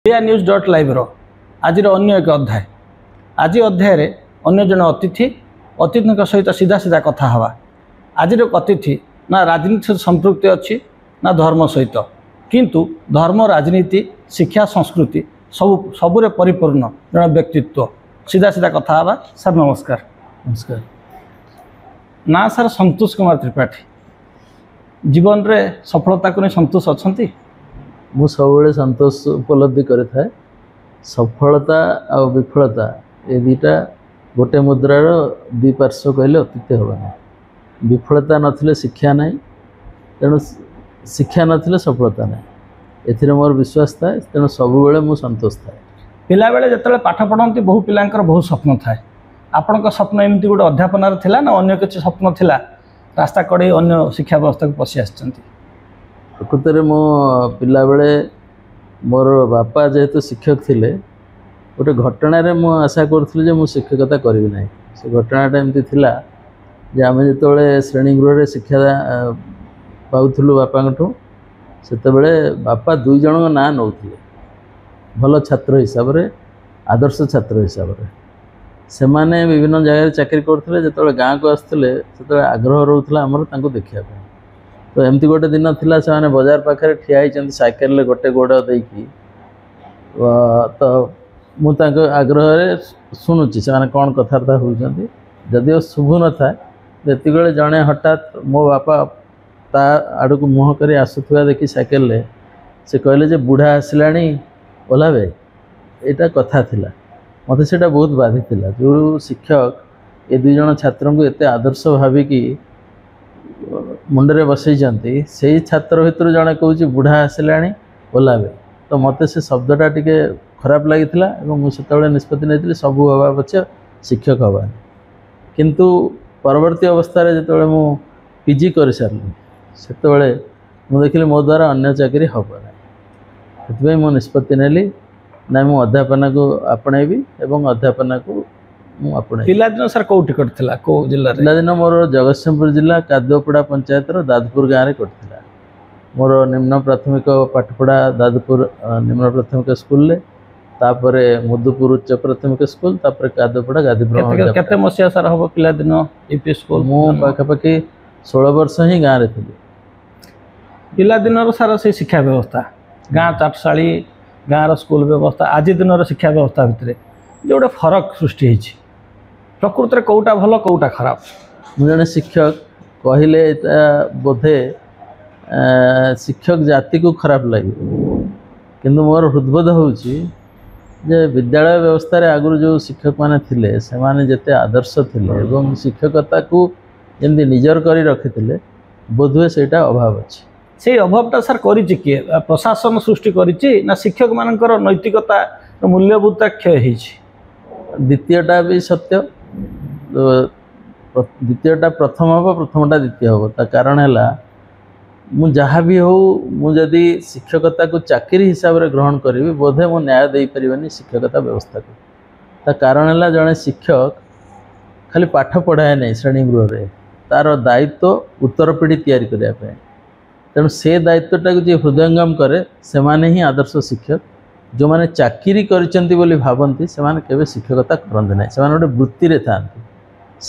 Odia news dot ଲାଇଭ୍ର ଆଜିର ଅନ୍ୟ ଏକ ଅଧ୍ୟାୟ। ଆଜି ଅଧ୍ୟାୟରେ ଅନ୍ୟ ଜଣେ ଅତିଥିଙ୍କ ସହିତ ସିଧା ସିଧା କଥା ହେବା। ଆଜିର ଅତିଥି ନା ରାଜନୀତି ସହିତ ସମ୍ପୃକ୍ତି ଅଛି ନା ଧର୍ମ ସହିତ, କିନ୍ତୁ ଧର୍ମ, ରାଜନୀତି, ଶିକ୍ଷା, ସଂସ୍କୃତି ସବୁରେ ପରିପୂର୍ଣ୍ଣ ଜଣେ ବ୍ୟକ୍ତିତ୍ୱ। ସିଧା ସିଧା କଥା ହେବା। ସାର୍ ନମସ୍କାର। ନମସ୍କାର। ନା ସାର୍ ସନ୍ତୋଷ କୁମାର ତ୍ରିପାଠୀ। ଜୀବନରେ ସଫଳତାକୁ ନେଇ ସନ୍ତୋଷ ଅଛନ୍ତି? ମୁଁ ସବୁବେଳେ ସନ୍ତୋଷ ଉପଲବ୍ଧି କରିଥାଏ। ସଫଳତା ଆଉ ବିଫଳତା ଏ ଦୁଇଟା ଗୋଟେ ମୁଦ୍ରାର ଦୁଇ ପାର୍ଶ୍ୱ କହିଲେ ଅତ୍ୟୁକ୍ତି ହେବ ନାହିଁ। ବିଫଳତା ନଥିଲେ ଶିକ୍ଷା ନାହିଁ, ତେଣୁ ଶିକ୍ଷା ନଥିଲେ ସଫଳତା ନାହିଁ। ଏଥିରେ ମୋର ବିଶ୍ୱାସ ଥାଏ, ତେଣୁ ସବୁବେଳେ ମୁଁ ସନ୍ତୋଷ ଥାଏ। ପିଲାବେଳେ ଯେତେବେଳେ ପାଠ ପଢ଼ନ୍ତି ବହୁ ପିଲାଙ୍କର ବହୁତ ସ୍ୱପ୍ନ ଥାଏ। ଆପଣଙ୍କ ସ୍ୱପ୍ନ ଏମିତି ଗୋଟେ ଅଧ୍ୟାପନାର ଥିଲା ନା ଅନ୍ୟ କିଛି ସ୍ୱପ୍ନ ଥିଲା? ରାସ୍ତା କଡ଼େଇ ଅନ୍ୟ ଶିକ୍ଷା ବ୍ୟବସ୍ଥାକୁ ପଶି ଆସିଛନ୍ତି। ପ୍ରକୃତରେ ମୋ ପିଲାବେଳେ ମୋର ବାପା ଯେହେତୁ ଶିକ୍ଷକ ଥିଲେ, ଗୋଟେ ଘଟଣାରେ ମୁଁ ଆଶା କରୁଥିଲି ଯେ ମୁଁ ଶିକ୍ଷକତା କରିବି ନାହିଁ। ସେ ଘଟଣାଟା ଏମିତି ଥିଲା ଯେ ଆମେ ଯେତେବେଳେ ଶ୍ରେଣୀଗୃହରେ ଶିକ୍ଷା ପାଉଥିଲୁ ବାପାଙ୍କଠୁ, ସେତେବେଳେ ବାପା ଦୁଇ ଜଣଙ୍କ ନାଁ ନେଉଥିଲେ ଭଲ ଛାତ୍ର ହିସାବରେ, ଆଦର୍ଶ ଛାତ୍ର ହିସାବରେ। ସେମାନେ ବିଭିନ୍ନ ଜାଗାରେ ଚାକିରି କରୁଥିଲେ। ଯେତେବେଳେ ଗାଁକୁ ଆସୁଥିଲେ ସେତେବେଳେ ଆଗ୍ରହ ରହୁଥିଲା ଆମର ତାଙ୍କୁ ଦେଖିବା ପାଇଁ। ତ ଏମିତି ଗୋଟେ ଦିନ ଥିଲା, ସେମାନେ ବଜାର ପାଖରେ ଠିଆ ହେଇଛନ୍ତି ସାଇକେଲରେ ଗୋଟେ ଗୋଡ଼ ଦେଇକି। ତ ମୁଁ ତାଙ୍କ ଆଗ୍ରହରେ ଶୁଣୁଛି ସେମାନେ କ'ଣ କଥାବାର୍ତ୍ତା ହେଉଛନ୍ତି। ଯଦିଓ ଶୁଭୁ ନଥାଏ, ସେତିକିବେଳେ ଜଣେ ହଠାତ୍ ମୋ ବାପା ତା ଆଡ଼କୁ ମୁହଁ କରି ଆସୁଥିବା ଦେଖି ସାଇକେଲରେ ସେ କହିଲେ ଯେ ବୁଢ଼ା ଆସିଲାଣି ଓହ୍ଲାବେ। ଏଇଟା କଥା ଥିଲା। ମୋତେ ସେଇଟା ବହୁତ ବାଧିଥିଲା। ଯେଉଁ ଶିକ୍ଷକ ଏ ଦୁଇ ଜଣ ଛାତ୍ରଙ୍କୁ ଏତେ ଆଦର୍ଶ ଭାବିକି ମୁଣ୍ଡରେ ବସେଇଛନ୍ତି, ସେଇ ଛାତ୍ର ଭିତରୁ ଜଣେ କହୁଛି ବୁଢ଼ା ଆସିଲାଣି ଓହ୍ଲାବେ। ତ ମୋତେ ସେ ଶବ୍ଦଟା ଟିକେ ଖରାପ ଲାଗିଥିଲା ଏବଂ ମୁଁ ସେତେବେଳେ ନିଷ୍ପତ୍ତି ନେଇଥିଲି ସବୁ ହେବା ପଛେ ଶିକ୍ଷକ ହେବା। କିନ୍ତୁ ପରବର୍ତ୍ତୀ ଅବସ୍ଥାରେ ଯେତେବେଳେ ମୁଁ ପିଜି କରିସାରିଲି, ସେତେବେଳେ ମୁଁ ଦେଖିଲି ମୋ ଦ୍ୱାରା ଅନ୍ୟ ଚାକିରି ହେବ ନାହିଁ। ସେଥିପାଇଁ ମୁଁ ନିଷ୍ପତ୍ତି ନେଲି, ନାଇଁ ମୁଁ ଅଧ୍ୟାପନାକୁ ଆପଣେଇବି ଏବଂ ଅଧ୍ୟାପନାକୁ ମୁଁ ଆପଣେଇବି। ପିଲାଦିନ ସାର୍ କେଉଁଠି କଟିଥିଲା, କେଉଁ ଜିଲ୍ଲାରେ? ପିଲାଦିନ ମୋର ଜଗତସିଂହପୁର ଜିଲ୍ଲା କାଦୁଅପଡ଼ା ପଞ୍ଚାୟତର ଦାଦପୁର ଗାଁରେ କଟିଥିଲା। ମୋର ନିମ୍ନ ପ୍ରାଥମିକ ପାଠପଢ଼ା ଦାଦପୁର ନିମ୍ନ ପ୍ରାଥମିକ ସ୍କୁଲରେ, ତାପରେ ମଧୁପୁର ଉଚ୍ଚ ପ୍ରାଥମିକ ସ୍କୁଲ, ତାପରେ କାଦୁଅପଡ଼ା ଗାଦିପ୍ରଭା। କେତେ ମସିହା ସାର୍ ହେବ ପିଲାଦିନ ୟୁପି ସ୍କୁଲ? ମୁଁ ପାଖାପାଖି 16 ବର୍ଷ ହିଁ ଗାଁରେ ଥିଲି। ପିଲାଦିନର ସାର୍ ସେଇ ଶିକ୍ଷା ବ୍ୟବସ୍ଥା, ଗାଁ ଚାଟଶାଳୀ, ଗାଁର ସ୍କୁଲ ବ୍ୟବସ୍ଥା, ଆଜି ଦିନର ଶିକ୍ଷା ବ୍ୟବସ୍ଥା ଭିତରେ ଯେଉଁ ଗୋଟେ ଫରକ ସୃଷ୍ଟି ହେଇଛି, ପ୍ରକୃତରେ କେଉଁଟା ଭଲ କେଉଁଟା ଖରାପ? ମୁଁ ଜଣେ ଶିକ୍ଷକ କହିଲେ ଏଇଟା ବୋଧେ ଶିକ୍ଷକ ଜାତିକୁ ଖରାପ ଲାଗିବ, କିନ୍ତୁ ମୋର ହୃଦବୋଧ ହେଉଛି ଯେ ବିଦ୍ୟାଳୟ ବ୍ୟବସ୍ଥାରେ ଆଗରୁ ଯେଉଁ ଶିକ୍ଷକମାନେ ଥିଲେ ସେମାନେ ଯେତେ ଆଦର୍ଶ ଥିଲେ ଏବଂ ଶିକ୍ଷକତାକୁ ଯେମିତି ନିଜର କରି ରଖିଥିଲେ, ବୋଧହୁଏ ସେଇଟା ଅଭାବ ଅଛି। ସେଇ ଅଭାବଟା ସାର୍ କରିଛି କିଏ? ପ୍ରଶାସନ ସୃଷ୍ଟି କରିଛି ନା ଶିକ୍ଷକମାନଙ୍କର ନୈତିକତା ମୂଲ୍ୟବୋଧତା କ୍ଷୟ ହେଇଛି? ଦ୍ୱିତୀୟଟା ବି ସତ୍ୟ। ଦ୍ୱିତୀୟଟା ପ୍ରଥମ ହେବ, ପ୍ରଥମଟା ଦ୍ୱିତୀୟ ହେବ। ତା କାରଣ ହେଲା, ମୁଁ ଯାହା ବି ହେଉ, ମୁଁ ଯଦି ଶିକ୍ଷକତାକୁ ଚାକିରି ହିସାବରେ ଗ୍ରହଣ କରିବି, ବୋଧେ ମୁଁ ନ୍ୟାୟ ଦେଇପାରିବିନି ଶିକ୍ଷକତା ବ୍ୟବସ୍ଥାକୁ। ତା କାରଣ ହେଲା, ଜଣେ ଶିକ୍ଷକ ଖାଲି ପାଠ ପଢ଼ାଏ ନାହିଁ ଶ୍ରେଣୀଗୃହରେ, ତା'ର ଦାୟିତ୍ୱ ଉତ୍ତର ପିଢ଼ି ତିଆରି କରିବା ପାଇଁ। ତେଣୁ ସେ ଦାୟିତ୍ୱଟାକୁ ଯିଏ ହୃଦୟଙ୍ଗମ କରେ ସେମାନେ ହିଁ ଆଦର୍ଶ ଶିକ୍ଷକ। ଯେଉଁମାନେ ଚାକିରି କରିଛନ୍ତି ବୋଲି ଭାବନ୍ତି ସେମାନେ କେବେ ଶିକ୍ଷକତା କରନ୍ତି ନାହିଁ, ସେମାନେ ଗୋଟେ ବୃତ୍ତିରେ ଥାଆନ୍ତି।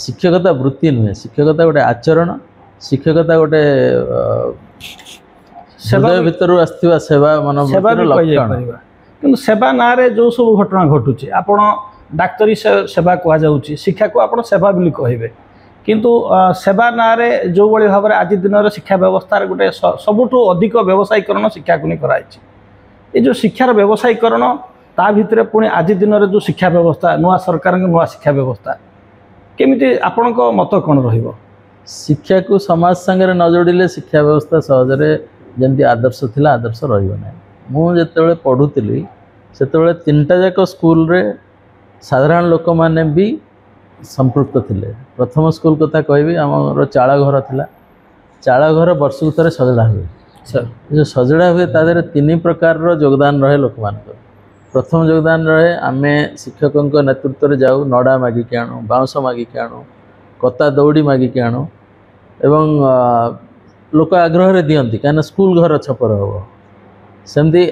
ଶିକ୍ଷକତା ବୃତ୍ତି ନୁହେଁ, ଶିକ୍ଷକତା ଗୋଟେ ଆଚରଣ, ଶିକ୍ଷକତା ଗୋଟେ ହୃଦୟ ଭିତରୁ ଆସିଥିବା ସେବା ମନୋବୃତ୍ତିର ଲକ୍ଷଣ। କିନ୍ତୁ ସେବା ନାଁରେ ଯେଉଁ ସବୁ ଘଟଣା ଘଟୁଛି, ଆପଣ ଡାକ୍ତରୀ ସେବା କୁହାଯାଉଛି, ଶିକ୍ଷାକୁ ଆପଣ ସେବା ବୋଲି କହିବେ, କିନ୍ତୁ ସେବା ନାଁରେ ଯେଉଁଭଳି ଭାବରେ ଆଜି ଦିନର ଶିକ୍ଷା ବ୍ୟବସ୍ଥାରେ ଗୋଟେ ସବୁଠୁ ଅଧିକ ବ୍ୟବସାୟୀକରଣ ଶିକ୍ଷାକୁ ନେଇ କରାଯାଇଛି। ଏ ଯେଉଁ ଶିକ୍ଷାର ବ୍ୟବସାୟୀକରଣ, ତା ଭିତରେ ପୁଣି ଆଜି ଦିନରେ ଯେଉଁ ଶିକ୍ଷା ବ୍ୟବସ୍ଥା, ନୂଆ ସରକାରଙ୍କ ନୂଆ ଶିକ୍ଷା ବ୍ୟବସ୍ଥା, କେମିତି ଆପଣଙ୍କ ମତ କ'ଣ ରହିବ? ଶିକ୍ଷାକୁ ସମାଜ ସାଙ୍ଗରେ ନ ଯୋଡ଼ିଲେ ଶିକ୍ଷା ବ୍ୟବସ୍ଥା ସହଜରେ ଯେମିତି ଆଦର୍ଶ ଥିଲା ଆଦର୍ଶ ରହିବ ନାହିଁ। ମୁଁ ଯେତେବେଳେ ପଢ଼ୁଥିଲି ସେତେବେଳେ 3ଟା ଯାକ ସ୍କୁଲରେ ସାଧାରଣ ଲୋକମାନେ ବି ସମ୍ପୃକ୍ତ ଥିଲେ। ପ୍ରଥମ ସ୍କୁଲ କଥା କହିବି, ଆମର ଚାଳ ଘର ଥିଲା। ଚାଳ ଘର ବର୍ଷକୁ ଥରେ ସଜଡ଼ା ହୁଏ। ଯେଉଁ ସଜଡ଼ା ହୁଏ ତା ଦେହରେ 3 ପ୍ରକାରର ଯୋଗଦାନ ରହେ ଲୋକମାନଙ୍କର। ପ୍ରଥମ ଯୋଗଦାନ ରହେ, ଆମେ ଶିକ୍ଷକଙ୍କ ନେତୃତ୍ୱରେ ଯାଉ, ନଡ଼ା ମାଗିକି ଆଣୁ, ବାଉଁଶ ମାଗିକି ଆଣୁ, କତା ଦଉଡ଼ି ମାଗିକି ଆଣୁ ଏବଂ ଲୋକ ଆଗ୍ରହରେ ଦିଅନ୍ତି, କାହିଁକିନା ସ୍କୁଲ ଘର ଛପର ହେବ। ସେମିତି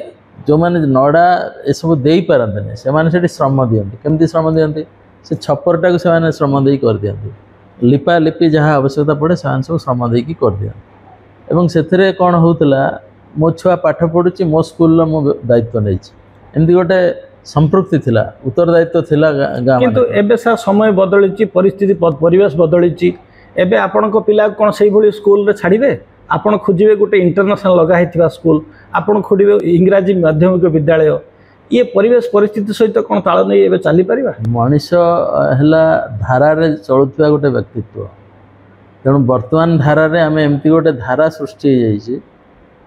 जो मैंने नड़ा ये सब दे पारते से श्रम दियंती केमती श्रम दियंती से छपरटा को से श्रम दे कर दियंती लिपा लिपि जहाँ आवश्यकता पड़े से सब श्रम दे कर दियंती एवं से कौन होता मो छुआ पाठ पढ़ुची मो स्कूल मो दायित्व नहीं एमती गोटे संपृक्ति थिला उत्तरदायित्व थिला गाँव किंतु एबे सा समय बदली परिस्थिति परिवेश बदली एबे आपणक पिला कौन से स्कूल रे छाड़े आपण खोजे गोटे इंटरनेशनल लगा स्कूल आपण खोजे इंग्राजी माध्यमिक विद्यालय ये परिवेश परिस्थिति सहित कौन ताल नहीं एबे चली परिबा मनीष है धारा रे चलुवा गोटे व्यक्तित्व तेणु वर्तमान धारा रे आम एमती गोटे धारा सृष्टि हो जाइए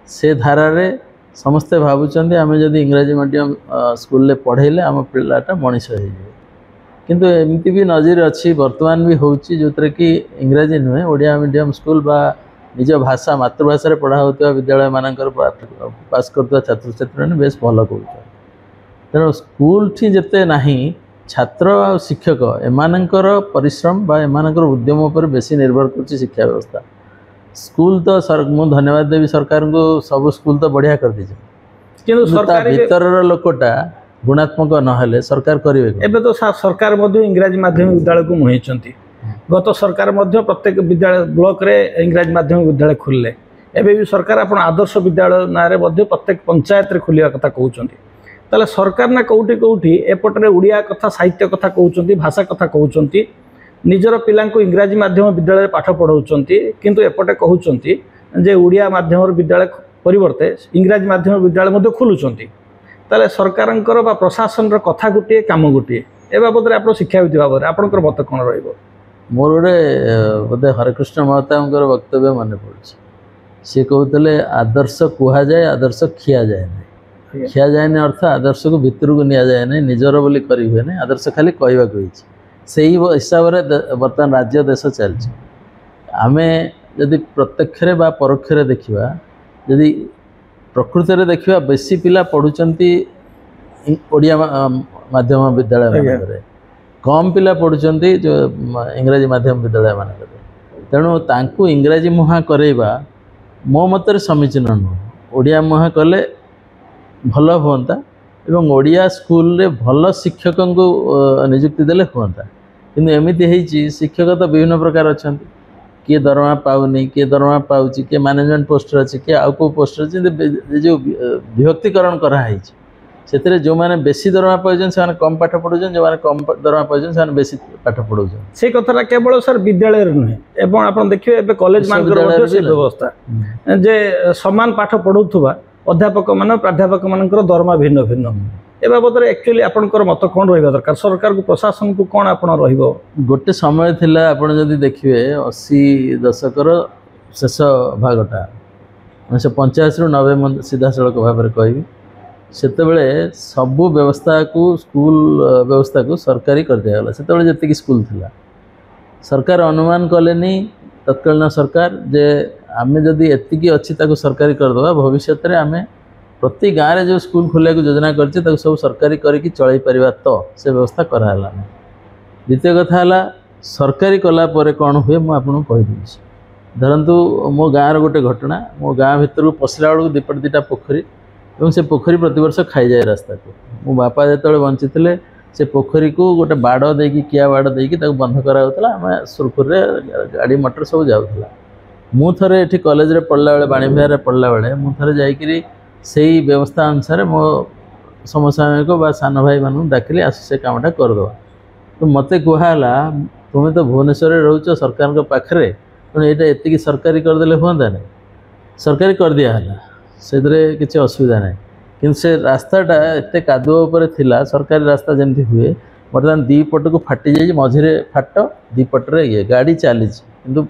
से धारा रे समस्ते भावुं आम जब इंग्राजी मीडियम स्कूल पढ़ेले आम पिलाटा मनीष हो किंतु एमती भी नजर अच्छी वर्तमान भी होची जो कि इंग्राजी नुहे ओडिया मीडियम स्कूल बा निज भाषा मातृभाषा रे पढ़ा होता विद्यालय मानकर पास करता छात्र छात्री मैंने बेस भल कर तेणु स्कूल ठी जिते नहीं छात्र और शिक्षक एमानकर परिश्रम बा एमानकर उद्यम पर बेसी निर्भर कर शिक्षा व्यवस्था स्कूल तो मु धन्यवाद देवी सरकार को सब स्कूल तो बढ़िया कर दीजिए किंतु सरकार भीतर लोकटा गुणात्मक नहेले सरकार करेंगे एबे तो सरकार इंग्राजी माध्यमिक विद्यालय को मुहैंती गत सरकार प्रत्येक विद्यालय ब्लॉक रे इंग्राजी माध्यमिक विद्यालय खोलले एबे भी सरकार अपन आदर्श विद्यालय ना प्रत्येक पंचायत रे खोलिया कथा कहउचंती ताले सरकार ना कौटी कौटी एपटरे उड़िया कथा साहित्य कथा कहउचंती भाषा कथा कहउचंती निजर पिला को इंग्राजी माध्यम विद्यालय पाठ पढ़ाउचंती किंतु एपटे कहउचंती जे उड़िया माध्यम विद्यालय परिवर्ते इंग्राजी माध्यम विद्यालय मध्ये खोलुचंती ताले सरकारंकर बा प्रशासन रो कथा गोटे काम गोटे ए बाबद रे आपण शिक्षाविद बाबद आपनकर मत कोन रहइबो मोर गोटे बोधे हरेकृष्ण महतांकर वक्तव्य मन पड़े सी कहते आदर्श कह जाए आदर्श खिया जाए ना खिया जाए ना अर्थ आदर्श को भितर को नि जाए ना निजर बोली करी हुए ना आदर्श खाली कहवाक से ही हिसाब से बर्तमान राज्य देश चलती आम जदि प्रत्यक्ष बा परोक्ष देखा जदि प्रकृत में देखा बेसी पिला पढ़ुंट ओडिया माध्यम विद्यालय मानक कम पिला पढ़ुंट जो इंग्राजी माध्यम विद्यालय मानक तेणु तांकु इंग्राजी मुहा करवा मो मत समीचीन नुह ओडिया मुहा कले भल हुआ एवं ओडिया स्कूल रे भल शिक्षक को नियुक्ति देले हुआ किंतु एमती है शिक्षक तो विभिन्न प्रकार अच्छा किए दरमा पाऊनी किए दरमा पाऊँ किए मैनेजमेंट पोस्ट अच्छी किए आउ को पोस्ट अच्छी जो विभक्तिकरण कराई से जो मैंने बेसी दरमा पाउछन से कम पाठ पढ़ुछन जो मैंने कम दरमा पाउछन से बेसी पाठ पढ़ुछन से कथाटा केवल सर विद्यालय नुहे एवं आप देखिए एबे कॉलेज मान व्यवस्था जे समान पाठ पढ़ुथुबा अध्यापक मान प्राध्यापक मानकर दरमा भिन्न भिन्न ए बाबद एक्चुअली आपनकर मत कौन रहिबा दरकार सरकार को प्रशासन को कौन आपण रहिबो गोटे समय थिला आपण जदि देखिए 80 दशकर शेष भागटा 1985 रु 90 सीधा सड़क भाव में कहबी सेतेबेले सबु व्यवस्था को स्कूल व्यवस्था को सरकारी कर दिया गला सेतेबेले जति स्कूल थिला सरकार अनुमान कलेनी तत्कालीन सरकार जे आमे जदि एतिकी अच्छी ताको सरकारी करदबा भविष्य रे आमे प्रति गाँव में जो स्कूल खोलिया योजना करछे ताको सब सरकारी करके चलई परिबा तो से व्यवस्था कराला द्वितीय कथा है सरकारी कला परे कौन हुए मुझे आपको कहीदेवी धरतु मो गाँव गोटे घटना मो गाँव भीतर पशिला बेलू दीपट दीटा पोखरी और से पोखरी प्रतवर्ष खाई जाए रास्ता को मो बापा जो बंची थे से पोखरी को गोटे बाड़ देकी किया बाड़ देकी बंध कराला आम सुरखुर गाड़ी मोटर सब जाऊला मु थे ये कॉलेज रे पढ़ला बेले बाणी विहार पढ़ला बेले मु थे जाकि से व्यवस्था अनुसार मो समसामयिक बा सान भाई मानू डाकिली आस से कामटा करदे तो मत कहला तुम्हें तो भुवनेश्वर रोच सरकार पाखे तेणु यहाँ एति सरकारी करदे हुआ नहीं सरकारी कर दिया से किसी असुविधा ना कि से रास्ताटा एत कादुआ थिला सरकारी रास्ता जमती हुए बर्तमान दी पट को फाटी जाइए मझे फाट दीपटे ये गाड़ी चली कि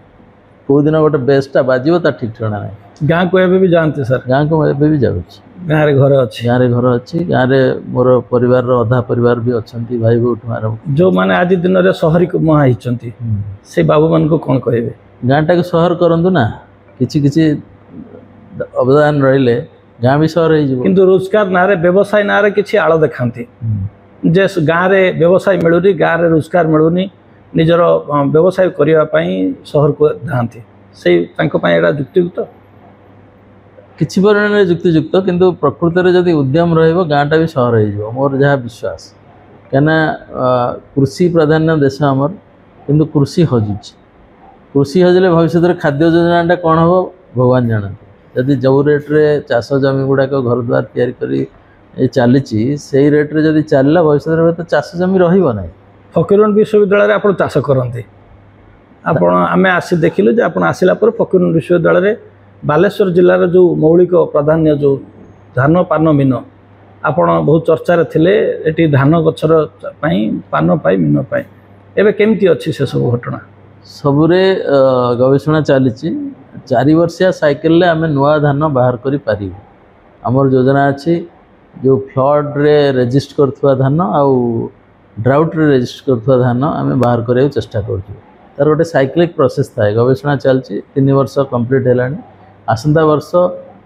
कौ दिन गोटे बेसटा बाजो ता ठीक ठिकाना ना गाँव को एबे भी जानते सर गाँव को एबे भी जाऊँ गाँव रे घर अच्छी गाँव रे घर अच्छी गाँव रे मोर परिवार अधा परिवार भी अच्छा भाई बोठ जो मैंने आज दिन में सहरी को मुहाई से बाबू मान को कौन कहे गाँटा को सहर करूँ ना कि अवदान रही गाँ भी सहर हो रोजगार ना व्यवसाय ना किसी आड़ देखाती जे गाँव में व्यवसाय मिलूनी गाँव में रोजगार मिलूनी निजर व्यवसाय करने सहर को धाँती से युक्तियुक्त किछि परिमाण युक्तियुक्त किंतु प्रकृति में जदि उद्यम रहिबो गाँटा भी सहर हो मोर जहाँ विश्वास कहना कृषि प्राधान्य देश आमर किंतु कृषि हजुच कृषि हजिले भविष्य में खाद्य योजनाटा कौन हम भगवान जानते जदि जो रेट्रे चाष जमी गुड़ाक घर द्वार तैयारी करी चली से रेट्रे जदि चलला भविष्य में तो चाष जमी रहिबो ना। फकीरमोहन विश्वविद्यालय आप चाष करते आपण आम आसी देखिलु जे आप आसला फकीरमोहन विश्वविद्यालय बालेश्वर जिलार जो मौलिक प्राधान्य जो धान पान मीन आपण बहुत चर्चा थिले एटी धान गछर पान पाई मीन पाई एबे केमती अछि से सब घटना सबुरे गवेषणा चली 4 वर्षिया साइकेल आम नुआ धान बाहर करि पारि आमर योजना अच्छी जो फ्लड रे रेजिस्ट करथुआ धान आउ ड्राउट रे रेजिस्ट करथुआ धान आम बाहर करिया चेष्टा करछु तार गोटे साइक्लिक प्रोसेस थाए गवेषणा चलछि 3 वर्ष कंप्लीट हेलानी आसंता वर्ष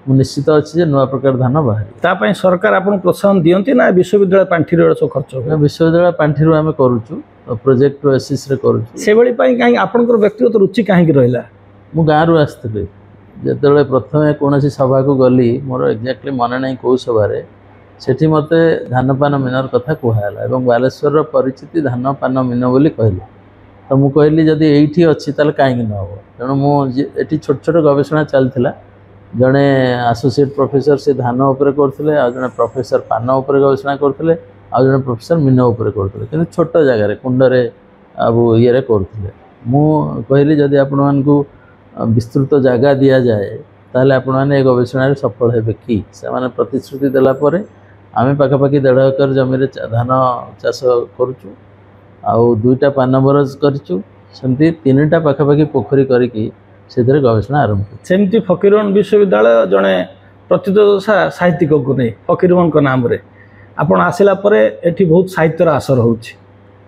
मु निश्चित अच्छी जे नुआ प्रकार धान बाहर तापई सरकार आपन प्रोत्साहन दियंती ना विश्वविद्यालय पांठी रो सब खर्च हो विश्वविद्यालय पांठी रो आम करूछु प्रोजेक्ट बेसिस रे करूछु से बळी पई काहे आपनकर व्यक्तिगत रुचि काहे रहला मु गाँ रु आसथिली जेतेबेले प्रथमे कोनोसी सभा को गली मोर एक्जाक्टली मन नहीं कौ सभारे सेठी मते धान पान मीनर कथा कहला एवं बालेश्वर रो परिचिति धान पान मीन बोली कहले तो मु कहली जदि एठी अछि ताले काहे न हो तेणु मु एठी छोट छोट गवेषणा चलथिला जड़े एसोसिएट प्रोफेसर से धान उपर करथिले आ जड़े प्रोफेसर पान उपर गवेषणा करथिले आ जड़े प्रोफेसर मीन उपर करथिले किंतु छोट जगह कुंडरे अब ये रे करथिले मु कहली जदि आपण मानकू विस्तृत जगह दि जाए ताहले आपण माने गवेषणा सफल हेबे कि से माने प्रतिश्रुति देला परे आमे पाखापाखि 1.5 एकर जमी धान चाष करूचु आउ 2टा पान बरज करिचु सेमती 3टा पाखापाखि पोखरी करिकी से गवेषणा आरंभ सेमती फकीरमोहन विश्वविद्यालय जड़े प्रतिष्ठित साहित्यिक को नहीं फकीरमोहन नाम रे आपण आसला परे एठी बहुत साहित्यर आसर होउछि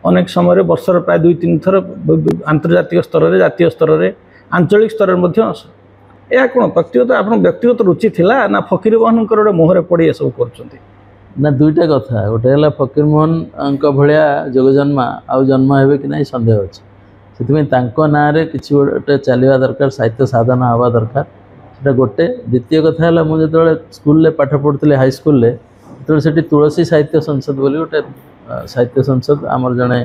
अनेक समय वर्षर प्राय 2-3 थर आंतर्जातिक स्तर रे जातीय स्तर रे आंचलिक स्तर रे या कौन व्यक्तिगत आप व्यक्तिगत रुचि थिला ना फकीरमोहन गोटे मोहरे पड़ी ए सब कर ना 2टा कथा गोटे है फकीरमोहन भाया जोगजन्मा आउ जन्म हे कि ना सन्देह अच्छे से ना किसी गोटे चलवा दरकार साहित्य साधना हवा दरकार से गोटे द्वितीय कथा है मुझे स्कूल पाठ पढ़ुली हाईस्कल से तुलसी साहित्य संसद बोली गोटे साहित्य संसद आमर जड़े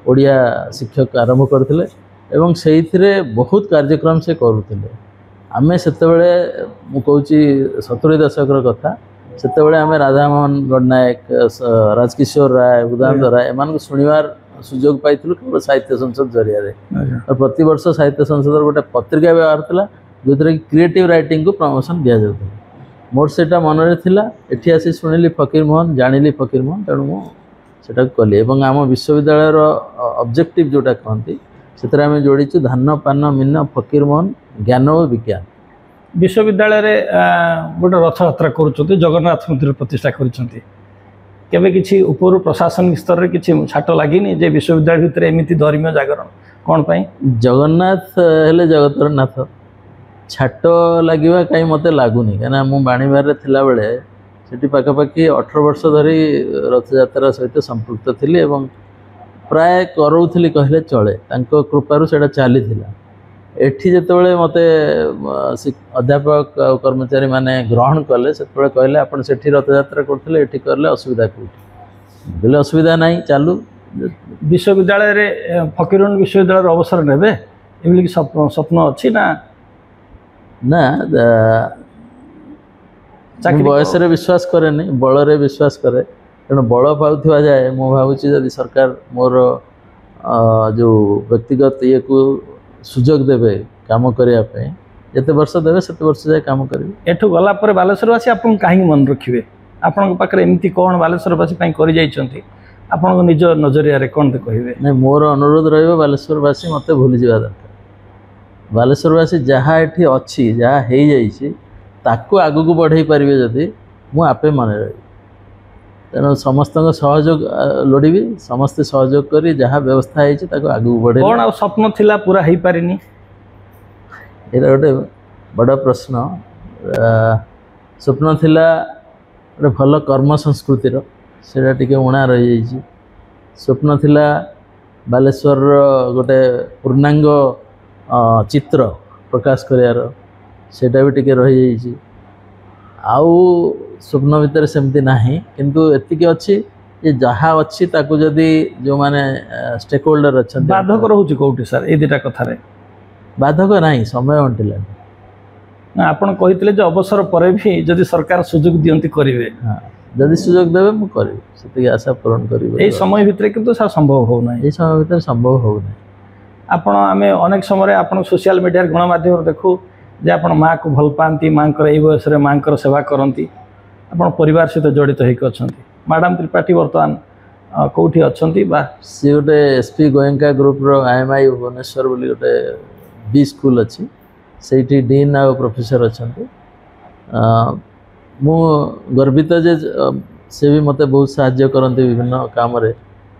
ओडिया शिक्षक आरंभ करते एवं से बहुत कार्यक्रम से करुले आमे सेतेबेले मु कहूची 70 दशक कथा सेतेबेले आमे राधामोहन गणनायक राजकिशोर राय उदयन राय एमान शुणवार सुजोग पाइलु केवल साहित्य संसद जरिया और प्रति वर्ष साहित्य संसद गोटे पत्रिका व्यवहार था जो कि क्रिएटिव राइटिंग को प्रमोशन दि जाता मोर सेटा मन थिला एठी आसी शुणिली फकीरमोहन जानिली फकीरमोहन तेणु मुझे कली एवं आम विश्वविद्यालय ऑब्जेक्टिव जोटा कहती से आम जोड़ीचु धान पान मीन फकीरमोहन ज्ञान और विज्ञान विश्वविद्यालय रे गोटे रथ यात्रा कर जगन्नाथ मंदिर प्रतिष्ठा करछंती केबे किछि ऊपर प्रशासनिक स्तर रे किछि छाट लागिनी जे विश्वविद्यालय भितर एमिति धर्मीय जागरण कोन पई जगन्नाथ हेले जगतर नाथ छाट लागिवा कहीं मते लागुनी कहना मु बाणीबार रे थिला बेले सेठी पाखापाखि 18 वर्ष धरी रथ यात्रा सहित संपृक्त थिली एवं प्राय करोउथली कहले चले तांको कृपारु सेटा चली थिला एठी जेतेबेले मते अध्यापक कर्मचारी माने ग्रहण कले सेतेबेले कहले आपण सेठी रथ यात्रा करथिले एठी करले असुविधा कोठी बोले असुविधा नाही चालू विश्वविद्यालय रे फकीरमोहन विश्वविद्यालय अवसर नेबे एमिली स्वप्न अछि ना ना बयस रे विश्वास करे नहीं बल रे विश्वास करे तेणु बल पाउथवा जाए मु भावुची जदि सरकार मोर जो व्यक्तिगत ये को सुजोग देवे काम करने जिते वर्ष देवे से वर्ष जाए काम करेंगे एठू गला पर बालेश्वरवासी आपन कहीं मन रखिए आपण पाखे एमती कौन बालेश्वरवासी कर आपण निज नजरिया रे कौन कहे नहीं मोर अनुरोध रही बालेश्वरवासी मत भूली जा दरकार बालेश्वरवासी जहाँ ये अच्छी जहाँ हो जाइए ताकू आगू को बढ़े पारे जदि मुझे मन रही तेणु समस्त सहयोग लोड़ी समस्ते सहयोग करी जहाँ व्यवस्था है आगू बढ़े कौन आ स्वप्न थिला पूरा हो पारिनी ये गोटे बड़ प्रश्न स्वप्न थिला गोटे भल कर्म संस्कृतिर सेटा टिके उणा रही जाइए स्वप्न थिला बालेश्वर गोटे पूर्णांग चित्र प्रकाश करार सेटा भी टिके रही जाइए आउ स्वप्न भितर सेमती नाही किंतु एतिकी अच्छी ये जहाँ अच्छी ताकू जदि जो माने स्टेक होल्डर अच्छा बाधक रोचे कौटी सर ये दुटा कथार बाधक नहीं समय अंटिला आपड़ कही अवसर पर भी जदि सरकार सुजोग दियंती करेंगे हाँ जदि सुजोग देवे मु करी से आशा पूरण करी यही समय भितर किंतु सर संभव हो ना ये समय भितर संभव हो ना आपण आम अनेक समय आप सोशल मीडिया गणमाध्यम देखू जे आप माँ को भल पाती माँ ये बयस माँ सेवा करती आप परिवार सहित जड़ित होकर मैडम त्रिपाठी बर्तमान कौटी अच्छा सी गोटे SP Goenka group IMI Bhubaneswar बोली गोटे बी स्कूल अच्छी से डीन आ प्रोफेसर अच्छा मु गर्वित जे से भी मते बहुत साहाय्य करते विभिन्न काम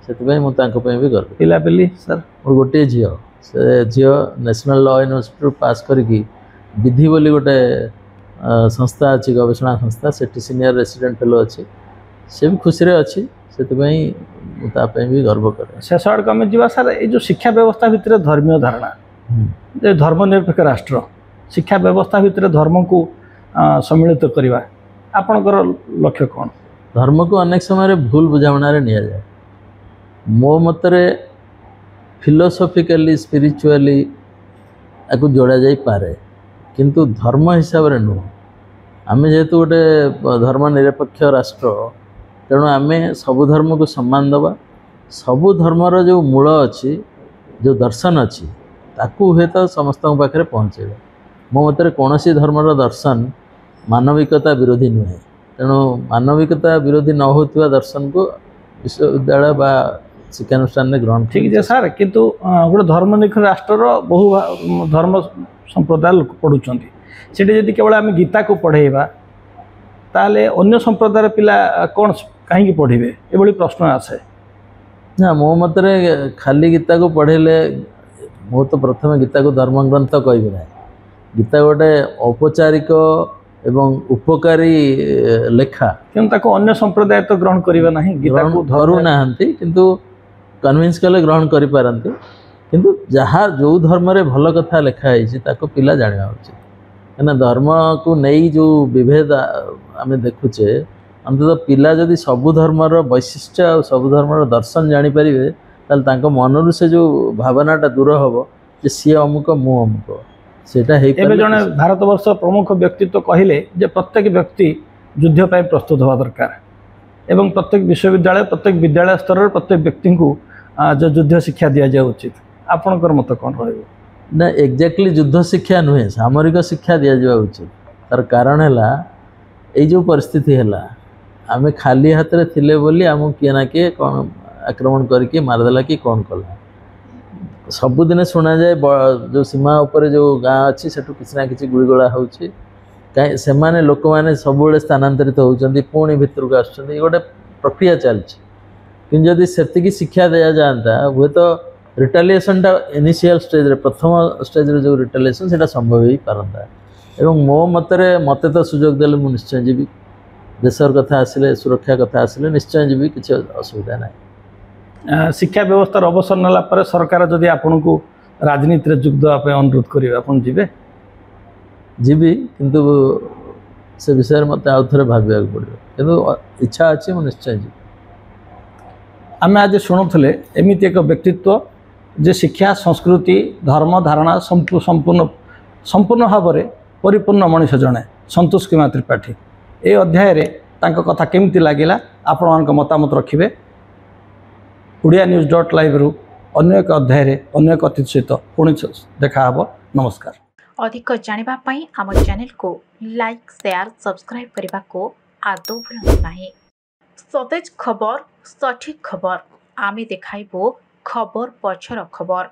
से भी गर्व पिलापिली सर मोर गोटे झील से झील नेशनल लॉ यूनिवर्सिटी पास करी विधि बोली गोटे संस्था अच्छी गवेषणा संस्था से सीनियर रेसिडेंट फेलो अच्छी से भी खुशी अच्छी से भी गर्व करे शेष आड़ कम जा सर ये जो शिक्षा व्यवस्था भितर धर्मीय धारणा जे धर्मनिरपेक्ष राष्ट्र शिक्षा व्यवस्था भितर धर्म को सम्मिलित करवा आपणकर लक्ष्य कौन धर्म को अनेक समय भूल बुझामणार नि जाए मो मतरे फिलोसॉफिकली स्पिरिचुअली आपको जोड़ा जाई पारे किंतु धर्म हिसाब रे नु आमे जेहेतु गोटे धर्मनिरपेक्ष राष्ट्र तेणु आमे सबु धर्म को सम्मान दबा सबु धर्मर जो मूल अच्छी जो दर्शन अच्छी ताकू हुए तो समस्त पाखे पहुँचे मो मतरे कौन सी धर्मर दर्शन मानविकता विरोधी नुहे तेणु मानविकता विरोधी न होता दर्शन को विश्वविद्यालय बा शिक्षानुष्ठान में ग्रहण ठीक है सर किंतु गोटे धर्मनिरपेक्ष राष्ट्र बहु धर्म संप्रदाय लोक पढ़ुं से केवल आम गीता को पढ़ेबा ताले अन्य संप्रदाय पिला कौन कहीं पढ़े ये प्रश्न आसे ना मो मतरे खाली गीता को पढ़ेले मो तो प्रथम गीता को धर्मग्रंथ कहबी ना गीता गोटे औपचारिक एवं उपकारी लेखा क्यों अन्य संप्रदाय तो ग्रहण करवा ना गीता को धरू ना किंतु कन्विन्स कले ग्रहण करि पारंती किंतु जहाँ जो धर्म रे भल कथा लिखाई ताको पिला जाना उचित कहीं धर्म को नहीं जो विभेद आम देखुचे अंततः पिला जदि सबु धर्मर वैशिष्ट्य और सबु धर्मर दर्शन जानीपारे ताल मनरू से जो भावनाटा दूर हम जे सी अमुक मु अमुक सेटा जड़े भारत वर्ष प्रमुख व्यक्तित्व कहले जे प्रत्येक व्यक्ति युद्ध पर प्रस्तुत हवा दरकार एवं प्रत्येक विश्वविद्यालय प्रत्येक विद्यालय स्तर प्रत्येक व्यक्ति को जो युद्ध शिक्षा दि जाए उचित आपणकर मत कौन रही ना एक्जाक्टली युद्ध शिक्षा नुहे सामरिक शिक्षा दि जावा उचित तार कारण है ये जो परिस्थिति है आम खाली हाथ में थिले बोली आम किए ना किए कौन आक्रमण करके मारदेला कि कौन कला सबुदिन शुणा जाए जो सीमा उपर जो गाँ अच्छी से किसी ना कि गुड़गोला हो कहीं से लोक मैंने सब स्थानांतरित होती पुणी भितर को आस गोटे प्रक्रिया चलती जदि से शिक्षा दि जाता हुए तो रिटालिएसनटा इनिशियल स्टेज रे प्रथम स्टेज रे जो रिटालिएसन से संभव हो पारंता एवं मो मतरे मते तो सुजोग देले मु निश्चय जीवी देशर कथा आसिले सुरक्षा कथा आसिले निश्चय जीवी किसी असुविधा ना शिक्षा व्यवस्था अवसर नाला पर सरकार जदि आपन को राजनीति रे जोग देवा पे अनुरोध करिवे आपन जीवे जीवी किंतु से विषय मत आउ थरे भाबिया पड़ो किंतु इच्छा अछि मु निश्चय जीवी आम आज शुणुले एमती एक व्यक्तित्व जे शिक्षा संस्कृति धर्म धारणा संपूर्ण संपूर्ण भाव में परिपूर्ण मनीष जड़े संतोष कुमार त्रिपाठी ए अध्याय रे तांको कथा केमती लगिला आपण मतामत रखिए ODIANews.live रु अन्य एक अध्याय रे अन्य एक अतिथि सहित पुणी देखा हबो नमस्कार अधिक जानिबा पई आम चैनल को लाइक शेयर सब्सक्राइब करने को आदौ भूलु नाही सतेज खबर सठिक खबर आमे देखाइबो खबर पछर खबर।